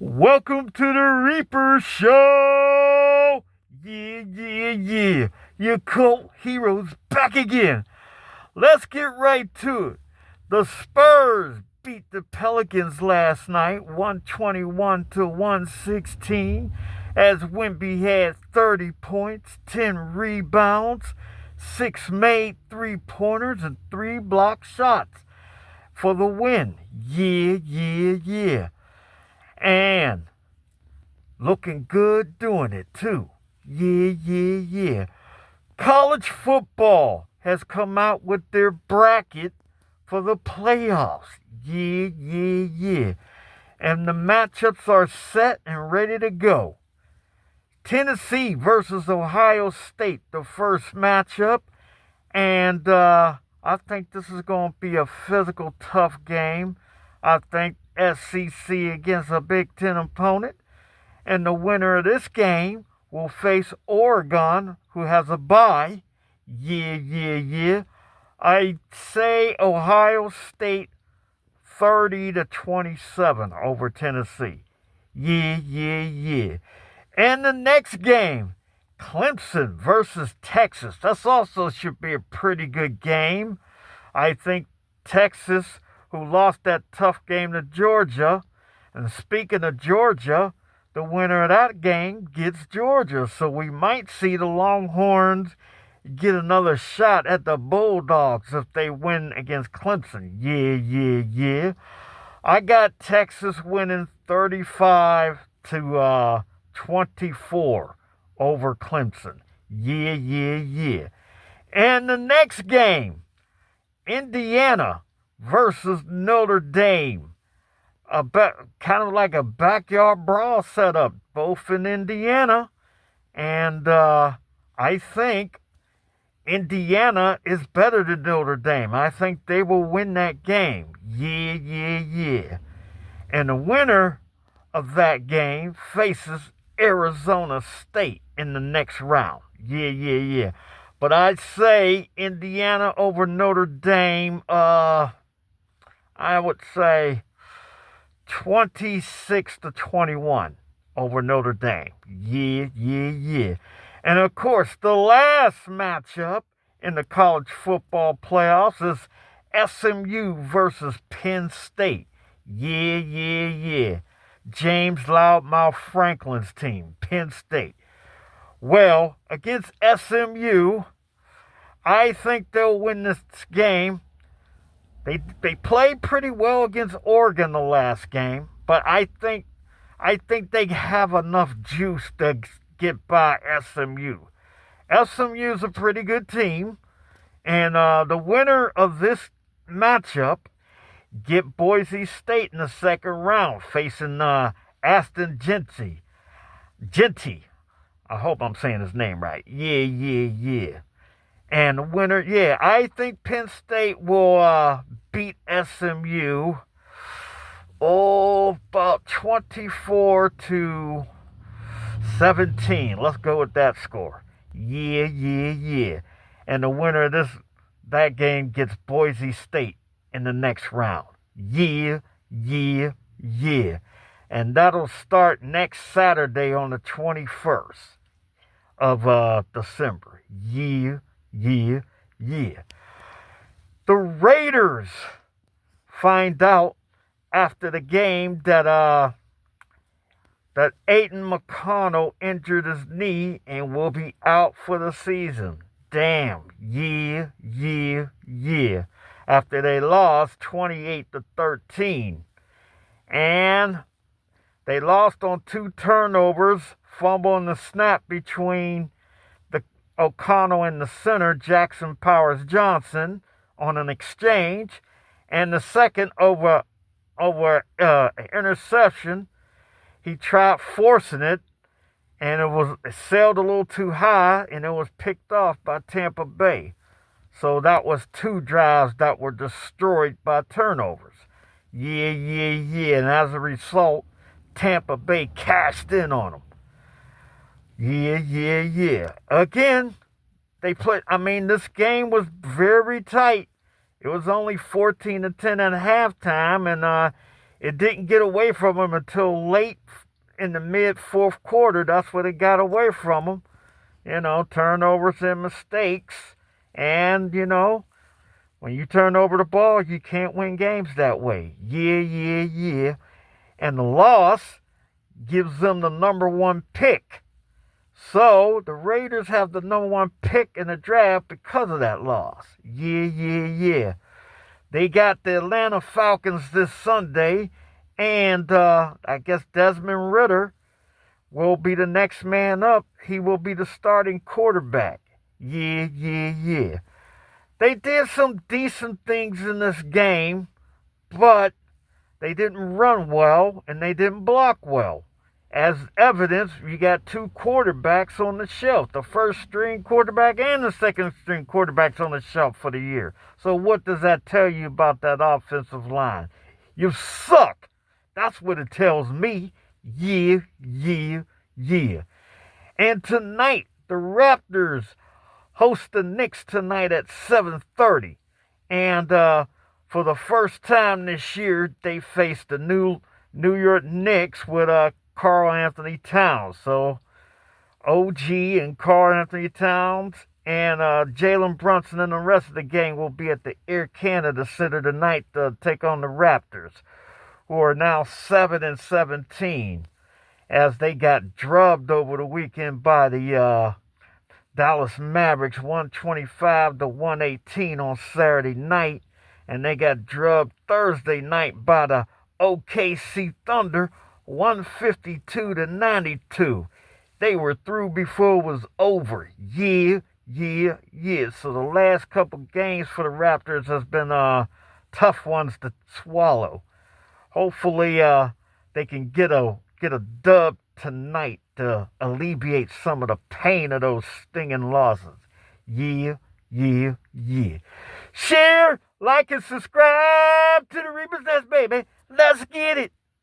Welcome to the Reaper Show! Yeah. Your cult heroes back again. Let's get right to it. The Spurs beat the Pelicans last night, 121 to 116, as Wemby had 30 points, 10 rebounds, 6 made three-pointers, and 3 block shots for the win. Yeah. And looking good doing it too. Yeah. College football has come out with their bracket for the playoffs. Yeah. And the matchups are set and ready to go. Tennessee versus Ohio State, the first matchup. And I think this is going to be a physical, tough game. I think SEC against a Big Ten opponent. And the winner of this game will face Oregon, who has a bye. Yeah. I say Ohio State 30 to 27 over Tennessee. Yeah. And the next game, Clemson versus Texas. This also should be a pretty good game. I think Texas, who lost that tough game to Georgia, and speaking of Georgia, the winner of that game gets Georgia. So we might see the Longhorns get another shot at the Bulldogs if they win against Clemson. Yeah. I got Texas winning 35 to 24 over Clemson. Yeah. And the next game, Indiana versus Notre Dame. Kind of like a backyard brawl setup, both in Indiana. And I think Indiana is better than Notre Dame. I think they will win that game. Yeah. And the winner of that game faces Arizona State in the next round. Yeah. But I'd say Indiana over Notre Dame, I would say 26 to 21 over Notre Dame. Yeah. And of course, the last matchup in the college football playoffs is SMU versus Penn State. Yeah. James Loudmouth Franklin's team, Penn State. Well, against SMU, I think they'll win this game. They played pretty well against Oregon the last game, but I think they have enough juice to get by SMU. SMU is a pretty good team, and the winner of this matchup get Boise State in the second round, facing Aston Genty. I hope I'm saying his name right. Yeah. And the winner, I think Penn State will beat SMU. About 24 to 17. Let's go with that score. Yeah. And the winner of that game gets Boise State in the next round. Yeah. And that'll start next Saturday on the 21st of December. Yeah. The Raiders find out after the game that Aiden McConnell injured his knee and will be out for the season. Damn. Yeah. After they lost 28 to 13. And they lost on 2 turnovers, fumbling the snap between O'Connell and the center, Jackson Powers Johnson, on an exchange, and the second over interception. He tried forcing it, and it sailed a little too high, and it was picked off by Tampa Bay. So that was 2 drives that were destroyed by turnovers. Yeah. And as a result, Tampa Bay cashed in on them. Yeah. Again, this game was very tight. It was only 14 to 10 at halftime, and It didn't get away from them until late in the mid fourth quarter. That's when it got away from them. Turnovers and mistakes. And, when you turn over the ball, you can't win games that way. Yeah. And the loss gives them the number one pick. So the Raiders have the number one pick in the draft because of that loss. Yeah. They got the Atlanta Falcons this Sunday. And I guess Desmond Ridder will be the next man up. He will be the starting quarterback. Yeah. They did some decent things in this game, but they didn't run well and they didn't block well. As evidence, you got two quarterbacks on the shelf. The first string quarterback and the second string quarterbacks on the shelf for the year. So what does that tell you about that offensive line? You suck. That's what it tells me. Yeah. And tonight, the Raptors host the Knicks tonight at 7:30. And for the first time this year, they face the New York Knicks with Karl Anthony Towns. So OG and Karl Anthony Towns and Jalen Brunson and the rest of the gang will be at the Air Canada Center tonight to take on the Raptors, who are now 7-17, as they got drubbed over the weekend by the Dallas Mavericks 125-118 on Saturday night, and they got drubbed Thursday night by the OKC Thunder 152-92. They were through before it was over. Yeah. So the last couple games for the Raptors has been tough ones to swallow. Hopefully they can get a dub tonight to alleviate some of the pain of those stinging losses. Yeah. Share, like, and subscribe to the Reaper's Nest, baby. Let's get it.